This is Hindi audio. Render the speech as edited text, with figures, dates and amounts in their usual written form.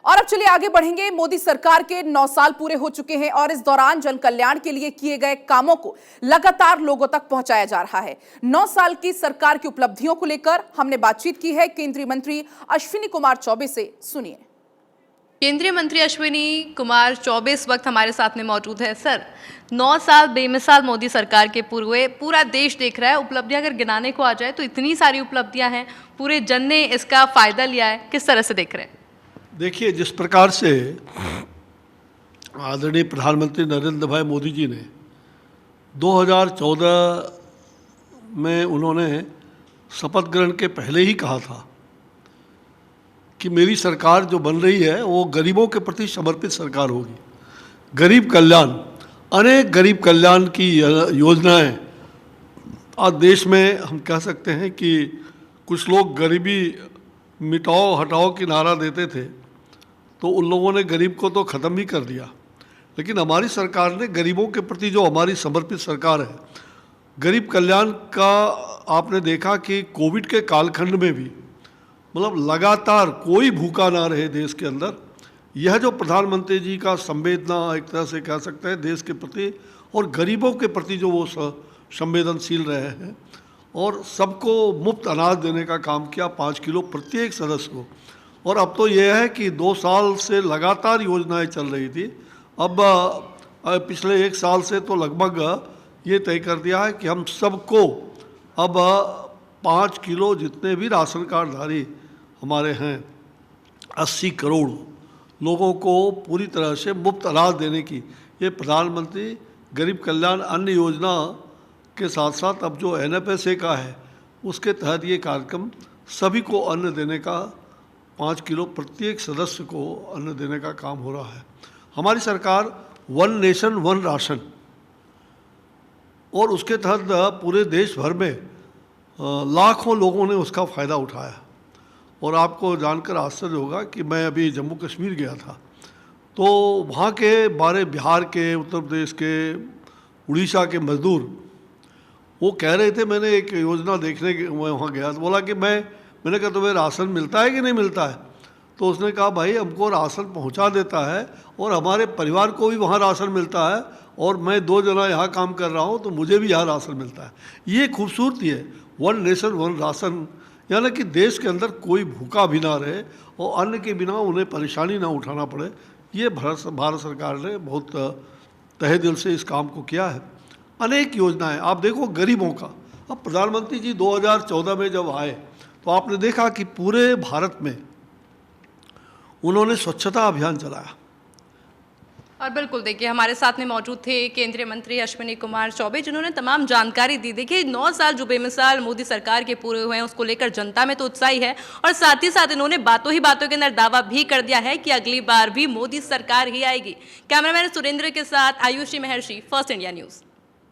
और अब चलिए आगे बढ़ेंगे। मोदी सरकार के 9 साल पूरे हो चुके हैं और इस दौरान जन कल्याण के लिए किए गए कामों को लगातार लोगों तक पहुंचाया जा रहा है। 9 साल की सरकार की उपलब्धियों को लेकर हमने बातचीत की है केंद्रीय मंत्री अश्विनी कुमार चौबे से। सुनिए। केंद्रीय मंत्री अश्विनी कुमार चौबे इस वक्त हमारे साथ में मौजूद है। सर, 9 साल बेमिसाल मोदी सरकार के पूरे पूरा देश देख रहा है। उपलब्धियां अगर गिनाने को आ जाए तो इतनी सारी उपलब्धियां हैं, पूरे जन ने इसका फायदा लिया है। किस तरह से देख रहे हैं? देखिए, जिस प्रकार से आदरणीय प्रधानमंत्री नरेंद्र भाई मोदी जी ने 2014 में उन्होंने शपथ ग्रहण के पहले ही कहा था कि मेरी सरकार जो बन रही है वो गरीबों के प्रति समर्पित सरकार होगी। गरीब कल्याण, अनेक गरीब कल्याण की योजनाएं आज देश में, हम कह सकते हैं कि कुछ लोग गरीबी मिटाओ हटाओ की नारा देते थे तो उन लोगों ने गरीब को तो ख़त्म ही कर दिया, लेकिन हमारी सरकार ने गरीबों के प्रति जो हमारी समर्पित सरकार है, गरीब कल्याण का आपने देखा कि कोविड के कालखंड में भी मतलब लगातार कोई भूखा ना रहे देश के अंदर। यह जो प्रधानमंत्री जी का संवेदना एक तरह से कह सकते हैं देश के प्रति और गरीबों के प्रति जो वो संवेदनशील रहे हैं और सबको मुफ्त अनाज देने का काम किया, 5 किलो प्रत्येक सदस्य को। और अब तो यह है कि 2 साल से लगातार योजनाएं चल रही थी, अब पिछले 1 साल से तो लगभग ये तय कर दिया है कि हम सबको अब 5 किलो जितने भी राशन कार्डधारी हमारे हैं 80 करोड़ लोगों को पूरी तरह से मुफ्त अनाज देने की ये प्रधानमंत्री गरीब कल्याण अन्न योजना के साथ साथ अब जो NFSA का है उसके तहत ये कार्यक्रम सभी को अन्न देने का, 5 किलो प्रत्येक सदस्य को अन्न देने का काम हो रहा है। हमारी सरकार वन नेशन वन राशन और उसके तहत पूरे देश भर में लाखों लोगों ने उसका फ़ायदा उठाया। और आपको जानकर आश्चर्य होगा कि मैं अभी जम्मू कश्मीर गया था तो वहाँ के बिहार के, उत्तर प्रदेश के, उड़ीसा के मज़दूर वो कह रहे थे, मैंने एक योजना देखने के वहाँ गया तो बोला कि मैंने कहा तुम्हें राशन मिलता है कि नहीं मिलता है? तो उसने कहा भाई हमको राशन पहुँचा देता है और हमारे परिवार को भी वहाँ राशन मिलता है और मैं 2 जना यहाँ काम कर रहा हूँ तो मुझे भी यहाँ राशन मिलता है। ये खूबसूरती है वन नेशन वन राशन, यानी कि देश के अंदर कोई भूखा भी ना रहे और अन्न के बिना उन्हें परेशानी ना उठाना पड़े। ये भारत सरकार ने बहुत तहे दिल से इस काम को किया है। अनेक योजनाएं आप देखो गरीबों का। अब प्रधानमंत्री जी 2014 में जब आए तो आपने देखा कि पूरे भारत में उन्होंने स्वच्छता अभियान चलाया। और बिल्कुल देखिए, हमारे साथ में मौजूद थे केंद्रीय मंत्री अश्विनी कुमार चौबे, जिन्होंने तमाम जानकारी दी। देखिए, 9 साल जो बेमिसाल मोदी सरकार के पूरे हुए हैं उसको लेकर जनता में तो उत्साह ही है और साथ ही साथ इन्होंने बातों ही बातों के अंदर दावा भी कर दिया है कि अगली बार भी मोदी सरकार ही आएगी। कैमरामैन सुरेंद्र के साथ आयुषी महर्षि, फर्स्ट इंडिया न्यूज़।